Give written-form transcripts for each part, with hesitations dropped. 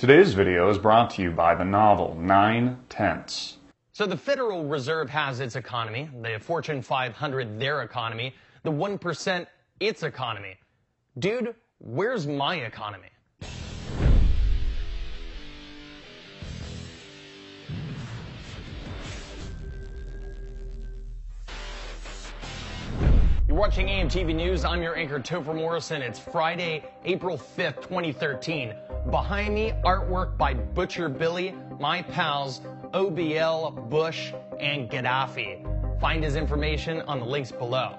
Today's video is brought to you by the novel 9/10. So the Federal Reserve has its economy, the Fortune 500 their economy, the 1% its economy. Dude, where's my economy? You're watching AMTV News. I'm your anchor, Topher Morrison. It's Friday, April 5th, 2013. Behind me, artwork by Butcher Billy, my pals, OBL, Bush, and Gaddafi. Find his information on the links below.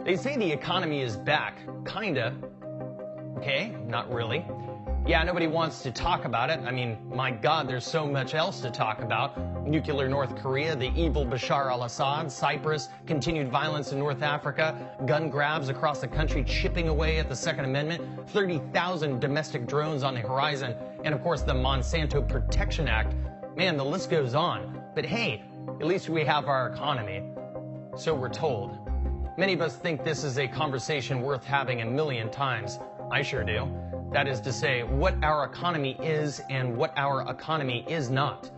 They say the economy is back. Kinda. Okay, not really. Yeah, nobody wants to talk about it. I mean, my God, there's so much else to talk about. Nuclear North Korea, the evil Bashar al-Assad, Cyprus, continued violence in North Africa, gun grabs across the country chipping away at the Second Amendment, 30,000 domestic drones on the horizon, and of course the Monsanto Protection Act. Man, the list goes on. But hey, at least we have our economy. So we're told. Many of us think this is a conversation worth having a million times. I sure do. That is to say, what our economy is and what our economy is not.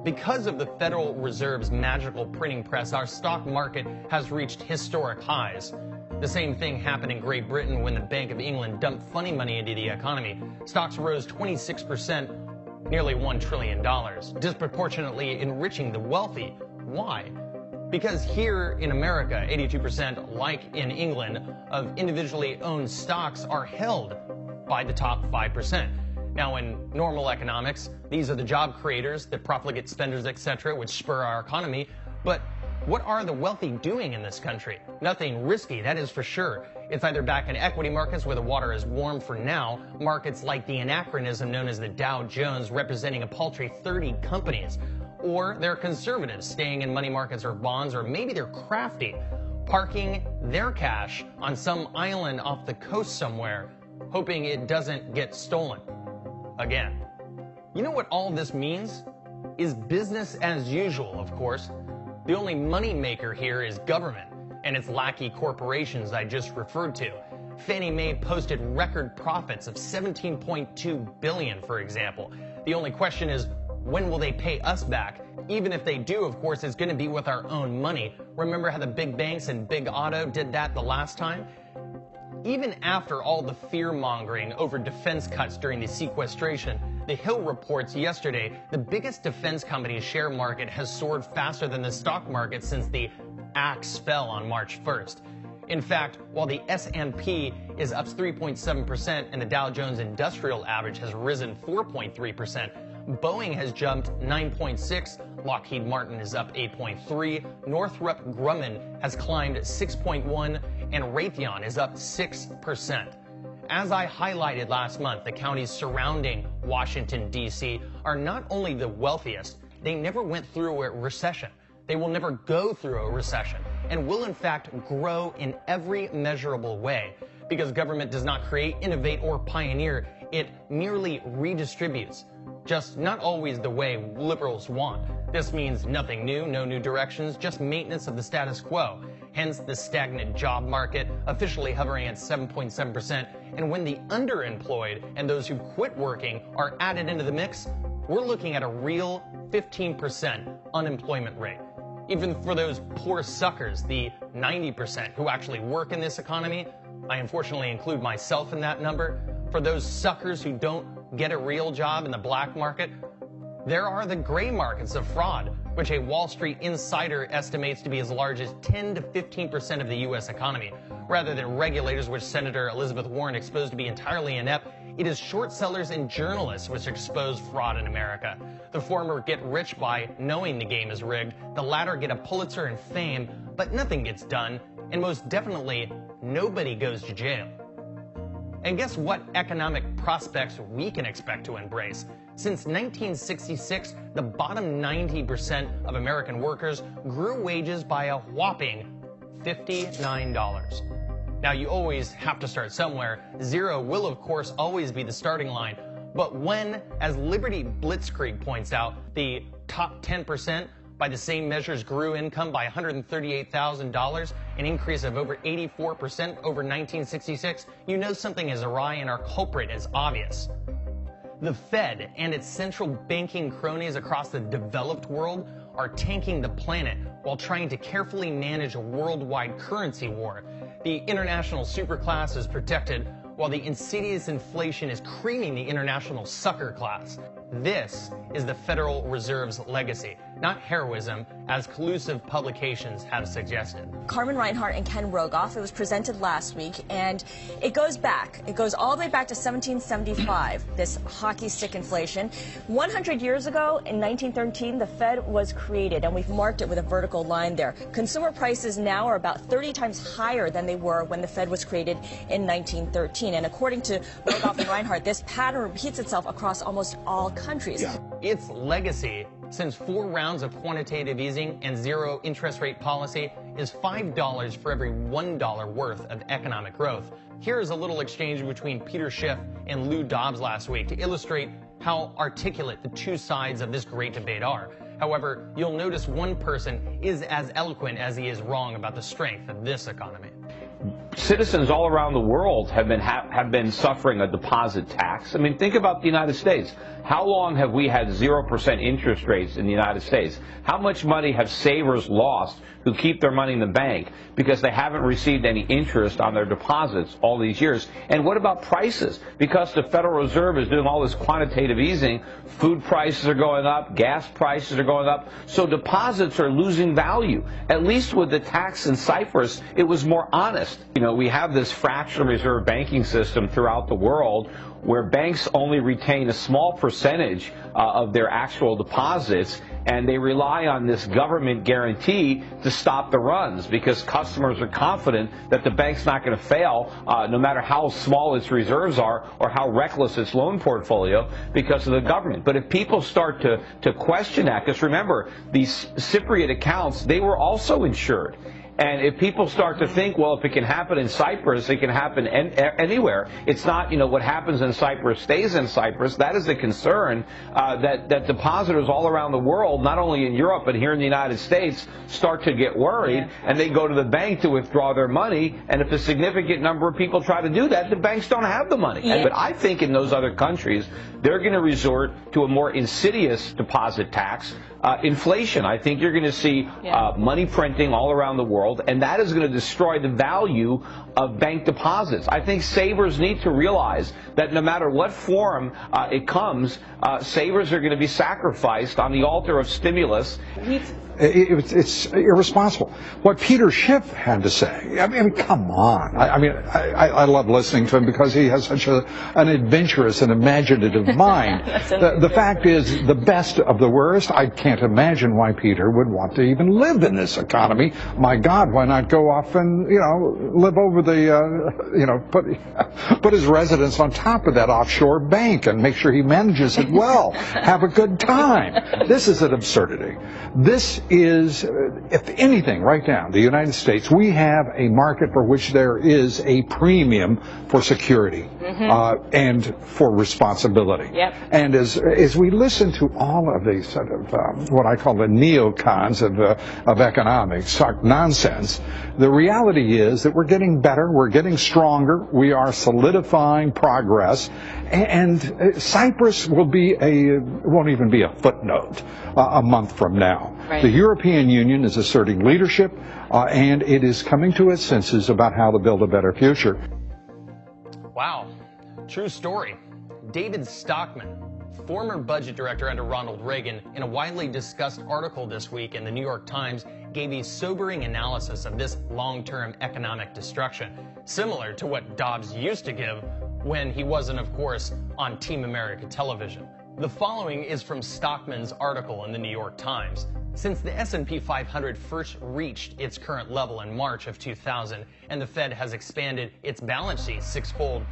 Because of the Federal Reserve's magical printing press, our stock market has reached historic highs. The same thing happened in Great Britain when the Bank of England dumped funny money into the economy. Stocks rose 26%, nearly $1 trillion, disproportionately enriching the wealthy. Why? Because here in America, 82%, like in England, of individually owned stocks are held by the top 5%. Now, in normal economics, these are the job creators, the profligate spenders, etc., which spur our economy. But what are the wealthy doing in this country? Nothing risky, that is for sure. It's either back in equity markets where the water is warm for now, markets like the anachronism known as the Dow Jones representing a paltry 30 companies, or they're conservatives staying in money markets or bonds, or maybe they're crafty, parking their cash on some island off the coast somewhere, hoping it doesn't get stolen again. You know what all this means? Is business as usual, of course. The only money maker here is government and its lackey corporations I just referred to. Fannie Mae posted record profits of $17.2 billion, for example. The only question is, when will they pay us back? Even if they do, of course, it's going to be with our own money. Remember how the big banks and Big Auto did that the last time? Even after all the fear-mongering over defense cuts during the sequestration, The Hill reports yesterday the biggest defense company's share market has soared faster than the stock market since the axe fell on March 1st. In fact, while the S&P is up 3.7% and the Dow Jones Industrial Average has risen 4.3%, Boeing has jumped 9.6%, Lockheed Martin is up 8.3%, Northrop Grumman has climbed 6.1%, and Raytheon is up 6%. As I highlighted last month, the counties surrounding Washington, D.C. are not only the wealthiest, they never went through a recession. They will never go through a recession and will in fact grow in every measurable way because government does not create, innovate, or pioneer. It merely redistributes, just not always the way liberals want. This means nothing new, no new directions, just maintenance of the status quo. Hence the stagnant job market, officially hovering at 7.7%. And when the underemployed and those who quit working are added into the mix, we're looking at a real 15% unemployment rate. Even for those poor suckers, the 90% who actually work in this economy, I unfortunately include myself in that number. For those suckers who don't get a real job in the black market, there are the gray markets of fraud, which a Wall Street insider estimates to be as large as 10 to 15% of the U.S. economy. Rather than regulators, which Senator Elizabeth Warren exposed to be entirely inept, it is short sellers and journalists which expose fraud in America. The former get rich by knowing the game is rigged, the latter get a Pulitzer and fame, but nothing gets done, and most definitely, nobody goes to jail. And guess what economic prospects we can expect to embrace? Since 1966, the bottom 90% of American workers grew wages by a whopping $59. Now, you always have to start somewhere. Zero will, of course, always be the starting line. But when, as Liberty Blitzkrieg points out, the top 10% By the same measures, grew income by $138,000, an increase of over 84% over 1966. You know something is awry and our culprit is obvious. The Fed and its central banking cronies across the developed world are tanking the planet while trying to carefully manage a worldwide currency war. The international superclass is protected while the insidious inflation is creaming the international sucker class. This is the Federal Reserve's legacy, not heroism, as collusive publications have suggested. Carmen Reinhart and Ken Rogoff, it was presented last week, and it goes back. It goes all the way back to 1775, this hockey stick inflation. 100 years ago, in 1913, the Fed was created, and we've marked it with a vertical line there. Consumer prices now are about 30 times higher than they were when the Fed was created in 1913. And according to Rogoff and Reinhart, this pattern repeats itself across almost all countries. Yeah. Its legacy, since 4 rounds of quantitative easing and zero interest rate policy, is $5 for every $1 worth of economic growth. Here is a little exchange between Peter Schiff and Lou Dobbs last week to illustrate how articulate the two sides of this great debate are. However, you'll notice one person is as eloquent as he is wrong about the strength of this economy. Citizens all around the world have been suffering a deposit tax. I mean, think about the United States. How long have we had 0% interest rates in the United States? How much money have savers lost who keep their money in the bank because they haven't received any interest on their deposits all these years? And what about prices? Because the Federal Reserve is doing all this quantitative easing, food prices are going up, gas prices are going up, so deposits are losing value. At least with the tax in Cyprus, it was more honest. You know, we have this fractional reserve banking system throughout the world where banks only retain a small percentage of their actual deposits, and they rely on this government guarantee to stop the runs because customers are confident that the bank's not going to fail no matter how small its reserves are or how reckless its loan portfolio because of the government. But if people start to question that, because remember, these Cypriot accounts, they were also insured. And if people start to think, well, if it can happen in Cyprus, it can happen anywhere. It's not, you know, what happens in Cyprus stays in Cyprus. That is the concern that depositors all around the world, not only in Europe but here in the United States, start to get worried, and they go to the bank to withdraw their money. And if a significant number of people try to do that, the banks don't have the money. Yeah. But I think in those other countries, they're going to resort to a more insidious deposit tax. Inflation. I think you're going to see money printing all around the world, and that is going to destroy the value of bank deposits. I think savers need to realize that no matter what form it comes, savers are going to be sacrificed on the altar of stimulus. It's irresponsible. What Peter Schiff had to say, I mean, come on. I love listening to him because he has such an adventurous and imaginative mind. The fact is, the best of the worst, I can't imagine why Peter would want to even live in this economy. My God, why not go off and, you know, live over the, you know, put his residence on top of that offshore bank and make sure he manages it well. Have a good time. This is an absurdity. This is, if anything, right now, the United States, we have a market for which there is a premium for security and for responsibility. Yep. And as we listen to all of these sort of what I call the neocons of economics talk nonsense, the reality is that we're getting better, we're getting stronger, we are solidifying progress, and Cyprus won't even be a footnote a month from now. Right. The European Union is asserting leadership, and it is coming to its senses about how to build a better future. Wow, true story. David Stockman, former budget director under Ronald Reagan, in a widely discussed article this week in the New York Times, gave a sobering analysis of this long-term economic destruction, similar to what Dobbs used to give when he wasn't, of course, on Team America television. The following is from Stockman's article in the New York Times. Since the S&P 500 first reached its current level in March of 2000, and the Fed has expanded its balance sheet sixfold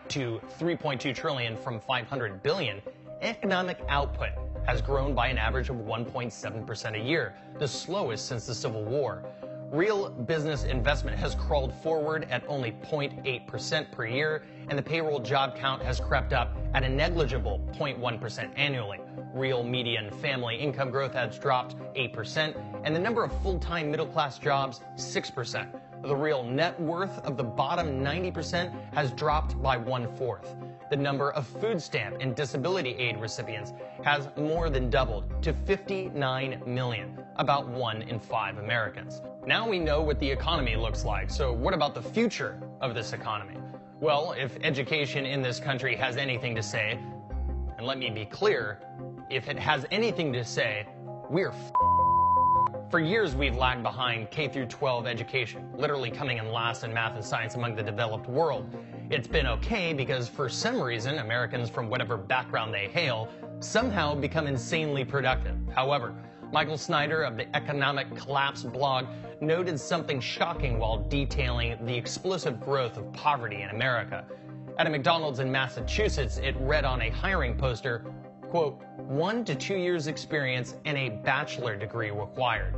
to $3.2 trillion from $500 billion, economic output has grown by an average of 1.7% a year, the slowest since the Civil War. Real business investment has crawled forward at only 0.8% per year, and the payroll job count has crept up at a negligible 0.1% annually. Real median family income growth has dropped 8%, and the number of full-time middle-class jobs 6%. The real net worth of the bottom 90% has dropped by 1/4. The number of food stamp and disability aid recipients has more than doubled to 59 million, about 1 in 5 Americans. Now we know what the economy looks like, so what about the future of this economy? Well, if education in this country has anything to say, and let me be clear, if it has anything to say, we're For years, we've lagged behind K-12 education, literally coming in last in math and science among the developed world. It's been okay because for some reason, Americans from whatever background they hail somehow become insanely productive. However, Michael Snyder of the Economic Collapse blog noted something shocking while detailing the explosive growth of poverty in America. At a McDonald's in Massachusetts, it read on a hiring poster, quote, 1 to 2 years experience and a bachelor degree required.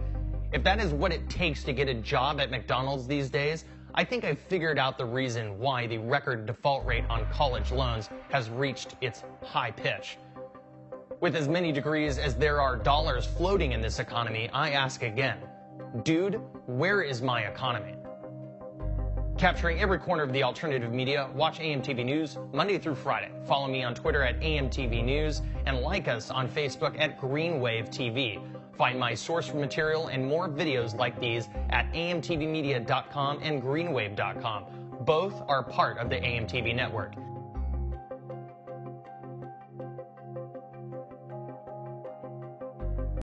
If that is what it takes to get a job at McDonald's these days, I think I've figured out the reason why the record default rate on college loans has reached its high pitch. With as many degrees as there are dollars floating in this economy, I ask again, dude, where is my economy? Capturing every corner of the alternative media, watch AMTV News Monday through Friday. Follow me on Twitter at AMTV News and like us on Facebook at Greenwave TV. Find my source material and more videos like these at amtvmedia.com and greenwave.com. Both are part of the AMTV network.